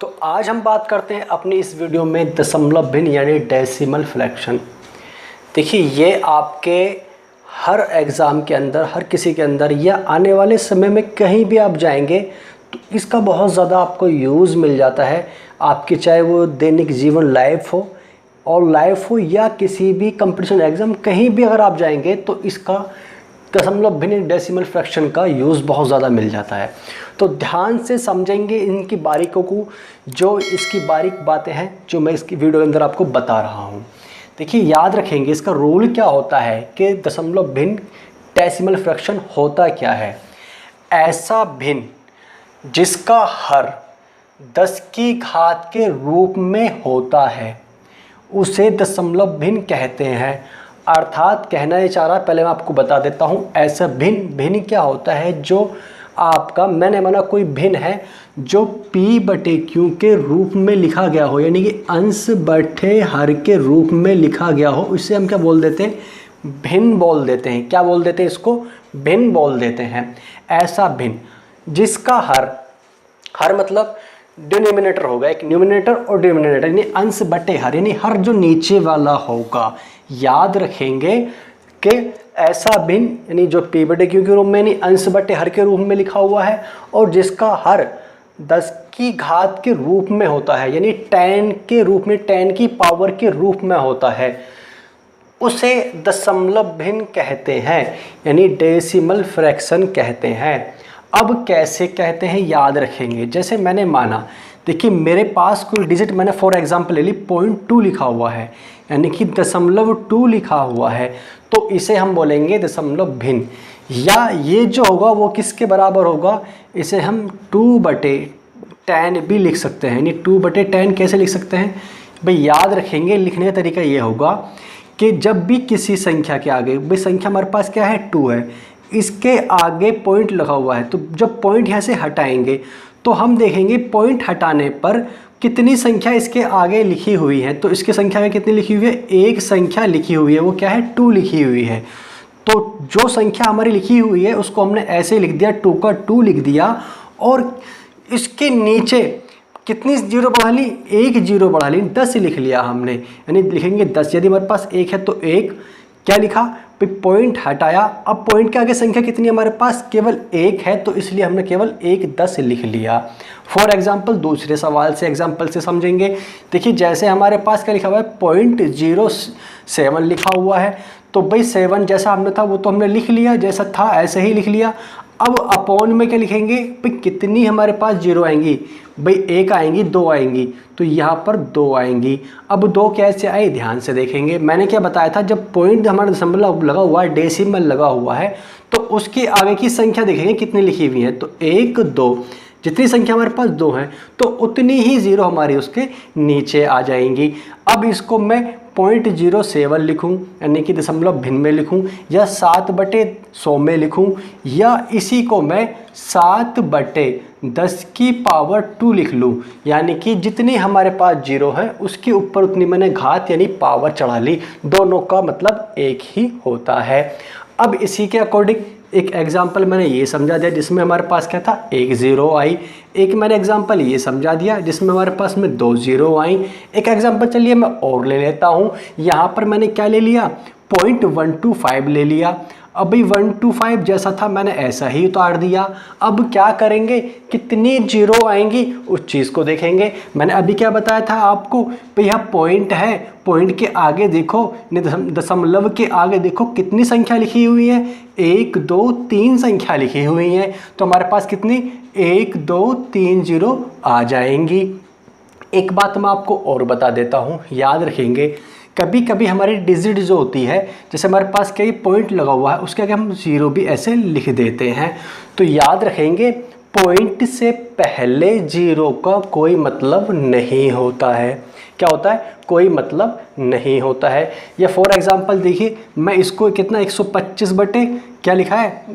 तो आज हम बात करते हैं अपनी इस वीडियो में दशमलव भिन्न यानी डेसिमल फ्रैक्शन। देखिए ये आपके हर एग्ज़ाम के अंदर, हर किसी के अंदर या आने वाले समय में कहीं भी आप जाएंगे तो इसका बहुत ज़्यादा आपको यूज़ मिल जाता है। आपकी चाहे वो दैनिक जीवन लाइफ हो और लाइफ हो या किसी भी कंपटीशन एग्ज़ाम, कहीं भी अगर आप जाएंगे तो इसका दशमलव भिन्न डेसिमल फ्रैक्शन का यूज़ बहुत ज़्यादा मिल जाता है। तो ध्यान से समझेंगे इनकी बारीकों को, जो इसकी बारीक बातें हैं जो मैं इसकी वीडियो के अंदर आपको बता रहा हूँ। देखिए याद रखेंगे इसका रूल क्या होता है कि दशमलव भिन्न डेसिमल फ्रैक्शन होता क्या है। ऐसा भिन्न जिसका हर 10 की घात के रूप में होता है उसे दशमलव भिन्न कहते हैं। अर्थात कहना ये चाह रहा, पहले मैं आपको बता देता हूँ ऐसा भिन्न क्या होता है। जो आपका मैंने माना कोई भिन्न है जो P/Q के रूप में लिखा गया हो, यानी कि अंश बटे हर के रूप में लिखा गया हो, इसे हम क्या बोल देते हैं, भिन्न बोल देते हैं। क्या बोल देते हैं इसको, भिन्न बोल देते हैं। ऐसा भिन्न जिसका हर मतलब डिनोमिनेटर होगा, एक न्यूमिनेटर और डिनोमिनेटर, यानी अंश बटे हर, यानी हर जो नीचे वाला होगा। याद रखेंगे कि ऐसा भिन्न यानी जो P/Q के रूप में यानी अंश बटे हर के रूप में लिखा हुआ है और जिसका हर 10 की घात के रूप में होता है, यानी 10 के रूप में, 10 की पावर के रूप में होता है, उसे दशमलव भिन्न कहते हैं, यानी डेसिमल फ्रैक्शन कहते हैं। अब कैसे कहते हैं याद रखेंगे। जैसे मैंने माना, देखिए मेरे पास कोई डिजिट मैंने फॉर एग्जांपल ले ली 0.2 लिखा हुआ है, यानी कि 0.2 लिखा हुआ है, तो इसे हम बोलेंगे दशमलव भिन्न। या ये जो होगा वो किसके बराबर होगा, इसे हम 2/10 भी लिख सकते हैं। यानी 2/10 कैसे लिख सकते हैं भाई, याद रखेंगे लिखने का तरीका ये होगा कि जब भी किसी संख्या के आगे, भाई संख्या हमारे पास क्या है 2 है, इसके आगे पॉइंट लगा हुआ है, तो जब पॉइंट यहाँ से हटाएंगे तो हम देखेंगे पॉइंट हटाने पर कितनी संख्या इसके आगे लिखी हुई है। तो इसकी संख्या में कितनी लिखी हुई है, एक संख्या लिखी हुई है, वो क्या है 2 लिखी हुई है। तो जो संख्या हमारी लिखी हुई है उसको हमने ऐसे लिख दिया, 2 का 2 लिख दिया, और इसके नीचे कितनी जीरो बढ़ा ली, एक जीरो बढ़ा ली, 10 लिख लिया हमने, यानी लिखेंगे 10। यदि हमारे पास 1 है तो 1 क्या लिखा, पॉइंट हटाया, अब पॉइंट के आगे संख्या कितनी हमारे पास, केवल 1 है, तो इसलिए हमने केवल 10 लिख लिया। फॉर एग्जांपल दूसरे सवाल से एग्जांपल से समझेंगे। देखिए जैसे हमारे पास क्या लिखा हुआ है 0.07 लिखा हुआ है, तो भाई 7 जैसा हमने था वो तो हमने लिख लिया, जैसा था ऐसे ही लिख लिया। अब अपॉन में क्या लिखेंगे, भाई कितनी हमारे पास जीरो आएंगी, भाई 1 आएंगी, 2 आएंगी, तो यहाँ पर 2 आएंगी। अब 2 कैसे आई ध्यान से देखेंगे। मैंने क्या बताया था, जब पॉइंट हमारा दशमलव लगा हुआ है, डेसिमल लगा हुआ है, तो उसके आगे की संख्या देखेंगे कितनी लिखी हुई है, तो 1 2, जितनी संख्या हमारे पास 2 है तो उतनी ही जीरो हमारी उसके नीचे आ जाएंगी। अब इसको मैं 0.07 लिखूं, यानी कि दशमलव भिन्न में लिखूं, या 7/100 में लिखूं, या इसी को मैं 7/10 की पावर 2 लिख लूं, यानी कि जितनी हमारे पास जीरो है उसके ऊपर उतनी मैंने घात यानी पावर चढ़ा ली। दोनों का मतलब एक ही होता है। अब इसी के अकॉर्डिंग एक एग्जाम्पल मैंने ये समझा दिया जिसमें हमारे पास क्या था, 1 0 आई। एक मैंने एग्जाम्पल ये समझा दिया जिसमें हमारे पास में 2 0 आई। एक एग्जाम्पल चलिए मैं और ले लेता हूँ। यहाँ पर मैंने क्या ले लिया, 0.125 ले लिया। अभी 125 जैसा था मैंने ऐसा ही उतार दिया। अब क्या करेंगे, कितनी जीरो आएंगी उस चीज़ को देखेंगे। मैंने अभी क्या बताया था आपको, भाई यहाँ पॉइंट है, पॉइंट के आगे देखो, दशमलव के आगे देखो कितनी संख्या लिखी हुई है, 1 2 3 संख्या लिखी हुई है, तो हमारे पास कितनी 1 2 3 जीरो आ जाएंगी। एक बात मैं आपको और बता देता हूँ, याद रखेंगे कभी कभी हमारी डिजिट जो होती है, जैसे हमारे पास कई पॉइंट लगा हुआ है उसके आगे हम जीरो भी ऐसे लिख देते हैं, तो याद रखेंगे पॉइंट से पहले जीरो का कोई मतलब नहीं होता है। क्या होता है, कोई मतलब नहीं होता है। या फॉर एग्जांपल देखिए मैं इसको कितना 125 बटे क्या लिखा है,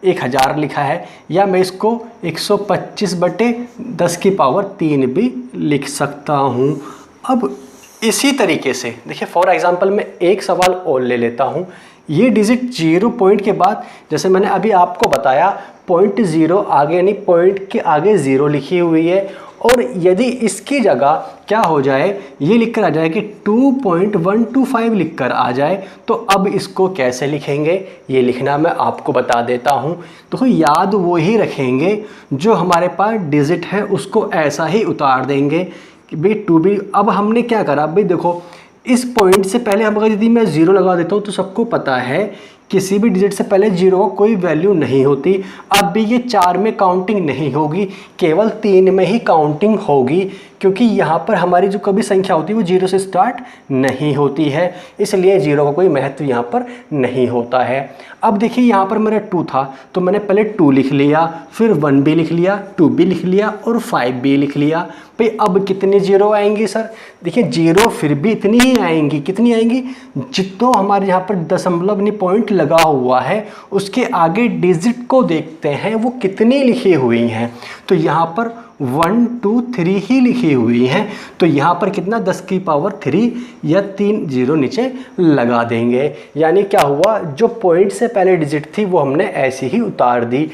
1000 लिखा है, या मैं इसको 125/10 की पावर 3 भी लिख सकता हूँ। अब इसी तरीके से देखिए फॉर एग्जांपल मैं एक सवाल और ले लेता हूँ। ये डिजिट 0 पॉइंट के बाद, जैसे मैंने अभी आपको बताया 0.0 आगे यानी पॉइंट के आगे 0 लिखी हुई है और यदि इसकी जगह क्या हो जाए, ये लिखकर आ जाए कि 2.125 लिखकर आ जाए, तो अब इसको कैसे लिखेंगे ये लिखना मैं आपको बता देता हूँ। तो याद वो ही रखेंगे, जो हमारे पास डिजिट है उसको ऐसा ही उतार देंगे कि भाई 2b। अब हमने क्या करा भाई, देखो इस पॉइंट से पहले हम अगर यदि मैं 0 लगा देता हूँ तो सबको पता है किसी भी डिजिट से पहले 0 का कोई वैल्यू नहीं होती। अब भी ये 4 में काउंटिंग नहीं होगी, केवल 3 में ही काउंटिंग होगी, क्योंकि यहाँ पर हमारी जो कभी संख्या होती है वो 0 से स्टार्ट नहीं होती है, इसलिए 0 का कोई महत्व यहाँ पर नहीं होता है। अब देखिए यहाँ पर मेरा 2 था तो मैंने पहले 2 लिख लिया, फिर 1b लिख लिया, 2b लिख लिया और 5b लिख लिया। भाई अब कितनी 0 आएंगी सर? देखिए 0 फिर भी इतनी ही आएंगी, कितनी आएंगी? जितना हमारे यहाँ पर दशमलव पॉइंट लगा हुआ है उसके आगे डिजिट को देखते हैं वो कितनी लिखी हुई हैं। तो यहाँ पर 1 2 3 ही लिखी हुई हैं, तो यहाँ पर कितना 10 की पावर 3 या 3 0 नीचे लगा देंगे। यानी क्या हुआ, जो पॉइंट से पहले डिजिट थी वो हमने ऐसी ही उतार दी।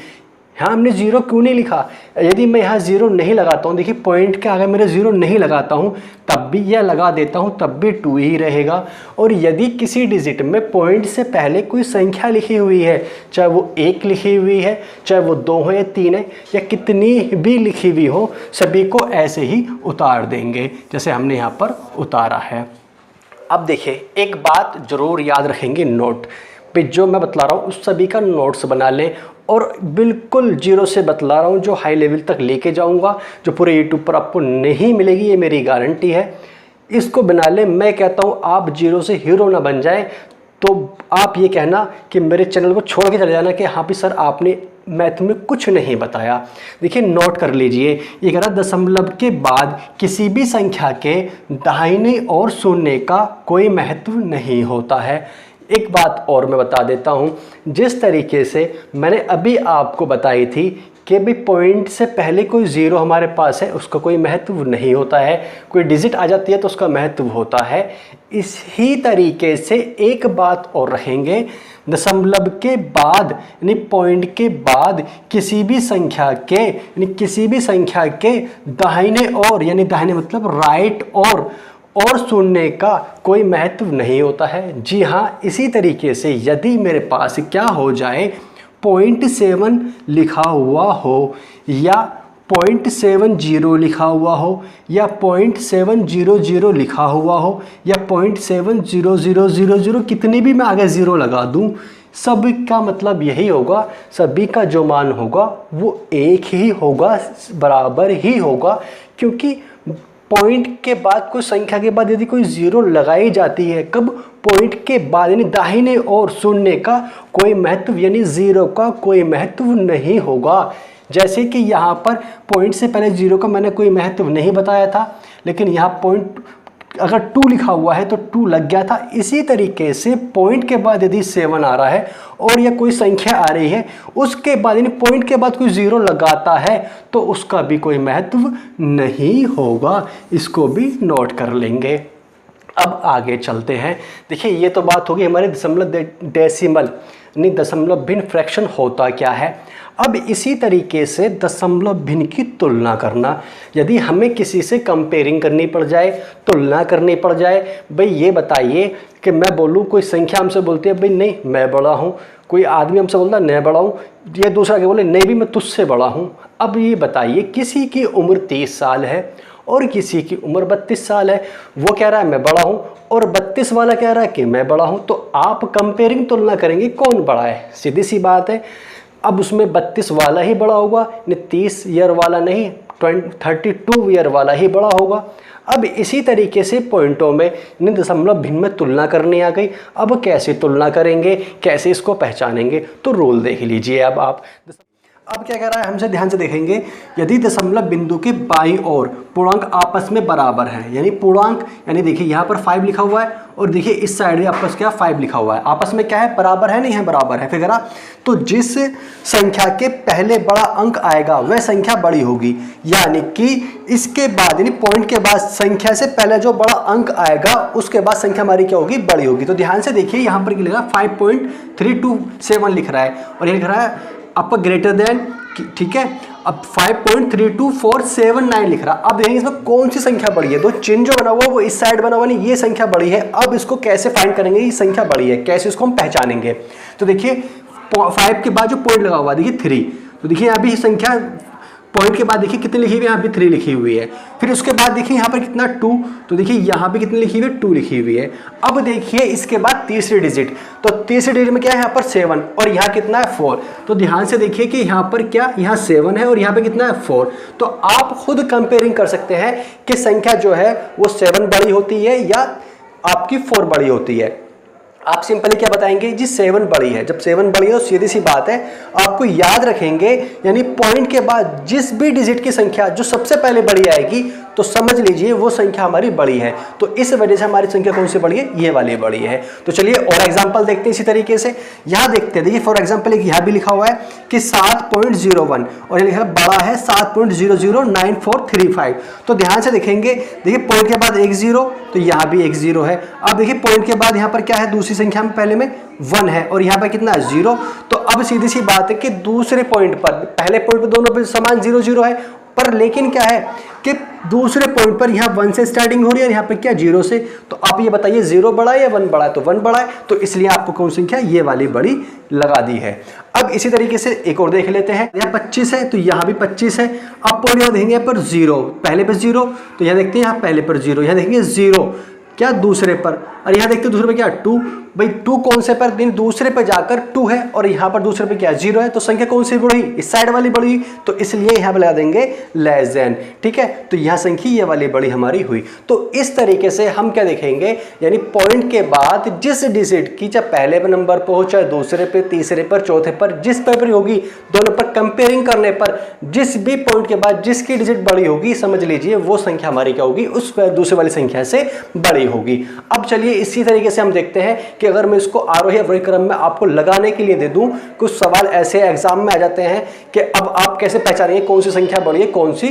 यहाँ हमने 0 क्यों नहीं लिखा? यदि मैं यहाँ 0 नहीं लगाता हूँ, देखिए पॉइंट के आगे मेरे 0 नहीं लगाता हूँ तब भी, यह लगा देता हूँ तब भी 2 ही रहेगा। और यदि किसी डिजिट में पॉइंट से पहले कोई संख्या लिखी हुई है, चाहे वो 1 लिखी हुई है, चाहे वो 2 है या 3 है या कितनी भी लिखी हुई हो, सभी को ऐसे ही उतार देंगे जैसे हमने यहाँ पर उतारा है। अब देखिए एक बात ज़रूर याद रखेंगे, नोट पे जो मैं बतला रहा हूँ उस सभी का नोट्स बना लें, और बिल्कुल 0 से बतला रहा हूँ, जो हाई लेवल तक लेके जाऊँगा, जो पूरे यूट्यूब पर आपको नहीं मिलेगी, ये मेरी गारंटी है। इसको बना लें। मैं कहता हूँ आप 0 से हीरो ना बन जाए, तो आप ये कहना कि मेरे चैनल को छोड़ के चले जाना कि हाँ भी सर आपने मैथ में कुछ नहीं बताया। देखिए नोट कर लीजिए, ये कह रहा दशमलव के बाद किसी भी संख्या के दाहिने ओर शून्य का कोई महत्व नहीं होता है। एक बात और मैं बता देता हूँ, जिस तरीके से मैंने अभी आपको बताई थी कि भी पॉइंट से पहले कोई 0 हमारे पास है उसका कोई महत्व नहीं होता है, कोई डिजिट आ जाती है तो उसका महत्व होता है। इसी तरीके से एक बात और रहेंगे, दशमलव के बाद यानी पॉइंट के बाद किसी भी संख्या के दाहिने ओर, यानी दाहिने मतलब राइट और शून्य का कोई महत्व नहीं होता है। जी हाँ, इसी तरीके से यदि मेरे पास क्या हो जाए 0.7 लिखा हुआ हो या 0.70 लिखा हुआ हो या 0.700 लिखा हुआ हो या 0.70000, कितनी भी मैं आगे 0 लगा दूं, सभी का मतलब यही होगा, सभी का जो मान होगा वो एक ही होगा, बराबर ही होगा। क्योंकि पॉइंट के बाद कोई संख्या के बाद यदि कोई 0 लगाई जाती है, कब? पॉइंट के बाद, यानी दाहिने और शून्य का कोई महत्व यानी 0 का कोई महत्व नहीं होगा। जैसे कि यहाँ पर पॉइंट से पहले 0 का मैंने कोई महत्व नहीं बताया था, लेकिन यहाँ पॉइंट अगर 2 लिखा हुआ है तो 2 लग गया था। इसी तरीके से पॉइंट के बाद यदि 7 आ रहा है और या कोई संख्या आ रही है उसके बाद यानी पॉइंट के बाद कोई 0 लगाता है तो उसका भी कोई महत्व नहीं होगा। इसको भी नोट कर लेंगे। अब आगे चलते हैं। देखिए ये तो बात होगी हमारे दशमलव डेसिमल यानी दशमलव भिन्न फ्रैक्शन होता क्या है। अब इसी तरीके से दशमलव भिन्न की तुलना करना, यदि हमें किसी से कंपेयरिंग करनी पड़ जाए, तुलना करनी पड़ जाए, भाई ये बताइए कि मैं बोलूँ, कोई संख्या हमसे बोलती है भाई नहीं मैं बड़ा हूँ, कोई आदमी हमसे बोलता है मैं बड़ा हूँ, ये दूसरा के बोले नहीं भी मैं तुझसे बड़ा हूँ। अब ये बताइए किसी की उम्र 30 साल है और किसी की उम्र 32 साल है, वो कह रहा है मैं बड़ा हूँ और 32 वाला कह रहा है कि मैं बड़ा हूँ, तो आप कंपेयरिंग तुलना करेंगे कौन बड़ा है, सीधी सी बात है। अब उसमें 32 वाला ही बड़ा होगा, 30 ईयर वाला नहीं, 32 ईयर वाला ही बड़ा होगा। अब इसी तरीके से पॉइंटों में दशमलव भिन्न में तुलना करनी आ गई। अब कैसे तुलना करेंगे, कैसे इसको पहचानेंगे, तो रूल देख लीजिए। अब क्या कह रहा है हमसे, ध्यान से देखेंगे। यदि दशमलव बिंदु के बाईं ओर पूर्णांक आपस में बराबर है, यानी पूर्णांक, यानी देखिए यहाँ पर 5 लिखा हुआ है और देखिए इस साइड में आपस क्या 5 लिखा हुआ है, आपस में क्या है, बराबर है, नहीं है, बराबर है। फिर कह रहा तो जिस संख्या के पहले बड़ा अंक आएगा वह संख्या बड़ी होगी, यानी कि इसके बाद यानी पॉइंट के बाद संख्या से पहले जो बड़ा अंक आएगा उसके बाद संख्या हमारी क्या होगी, बड़ी होगी। तो ध्यान से देखिए यहाँ पर क्या लिखा 5.327 लिख रहा है और ये लिख रहा है अपर ग्रेटर देन, ठीक है। अब 5.3247 लिख रहा। अब देखेंगे इसमें कौन सी संख्या बड़ी है, दो चिन्ह जो बना हुआ वो इस साइड बना हुआ नहीं, ये संख्या बड़ी है। अब इसको कैसे फाइंड करेंगे, ये संख्या बड़ी है, कैसे इसको हम पहचानेंगे। तो देखिए 5 के बाद जो पॉइंट लगा हुआ देखिए 3, तो देखिए यहाँ भी संख्या पॉइंट के बाद देखिए कितनी लिखी हुई है, यहाँ पे 3 लिखी हुई है। फिर उसके बाद देखिए यहाँ पर कितना 2, तो देखिए यहाँ पे कितनी लिखी हुई है, 2 लिखी हुई है। अब देखिए इसके बाद तीसरी डिजिट, तो तीसरी डिजिट में क्या है, यहाँ पर 7 और यहाँ कितना है 4। तो ध्यान से देखिए कि यहाँ पर क्या, यहाँ 7 है और यहाँ पे कितना है 4। तो आप खुद कंपेयरिंग कर सकते हैं कि संख्या जो है वो 7 बड़ी होती है या आपकी 4 बड़ी होती है। आप सिंपली क्या बताएंगे जी, 7 बड़ी है। जब 7 बड़ी है तो सीधी सी बात है, आपको याद रखेंगे यानी पॉइंट के बाद जिस भी डिजिट की संख्या जो सबसे पहले बड़ी आएगी तो समझ लीजिए वो संख्या हमारी बड़ी है। तो इस वजह से हमारी संख्या कौन सी बड़ी है, ये वाली बड़ी है। तो चलिए और एग्जांपल देखते हैं इसी तरीके से। यहाँ देखते हैं, देखिए फॉर एग्जांपल यहाँ भी लिखा हुआ है कि 7.01 और ये लिखा बड़ा है 7.009435। तो ध्यान से देखेंगे, देखिए पॉइंट के बाद एक 0, तो यहाँ भी एक 0 है। अब देखिए पॉइंट के बाद यहाँ पर क्या है, दूसरी संख्या में पहले में 1 है और यहाँ पर कितना है 0। तो अब सीधी सी बात है कि दूसरे पॉइंट पर, पहले पॉइंट पर दोनों पे समान 0 0 है, पर लेकिन क्या है कि दूसरे पॉइंट पर यहाँ 1 से स्टार्टिंग हो रही है और यहाँ पे क्या 0 से। तो आप ये बताइए 0 बड़ा है या 1 बड़ा है, तो 1 बड़ा है। तो इसलिए आपको कौन सी संख्या ये वाली बड़ी लगा दी है। अब इसी तरीके से एक और देख लेते हैं, यहाँ 25 है तो यहाँ भी 25 है। अब पॉइंट यहाँ देखेंगे पर 0, पहले पर 0, तो यहाँ देखते हैं यहाँ पहले पर 0, यहाँ देखेंगे 0 क्या दूसरे पर, और यहाँ देखते हैं दूसरे पे क्या 2, भाई 2 कौन से पर, दिन दूसरे पे जाकर 2 है और यहाँ पर दूसरे पे क्या 0 है। तो संख्या कौन सी बढ़ी, इस साइड वाली बढ़ी, तो इसलिए यहाँ पे लगा देंगे लेस देन। ठीक है, तो यहाँ संख्या ये वाली बड़ी हमारी हुई। तो इस तरीके से हम क्या देखेंगे, यानी पॉइंट के बाद जिस डिजिट की चाहे पहले नंबर पर हो, चाहे दूसरे पे, तीसरे पर, चौथे पर, जिस पर भी होगी, दोनों पर कंपेयरिंग करने पर जिस भी पॉइंट के बाद जिसकी डिजिट बड़ी होगी, समझ लीजिए वो संख्या हमारी क्या होगी, उस दूसरे वाली संख्या से बड़ी होगी। अब चलिए इसी तरीके से हम देखते हैं कि अगर मैं इसको आरोही अवरोही क्रम में आपको लगाने के लिए दे दूं, कुछ सवाल ऐसे एग्जाम में आ जाते हैं कि अब आप कैसे पहचानेंगे कौन सी संख्या बड़ी है कौन सी।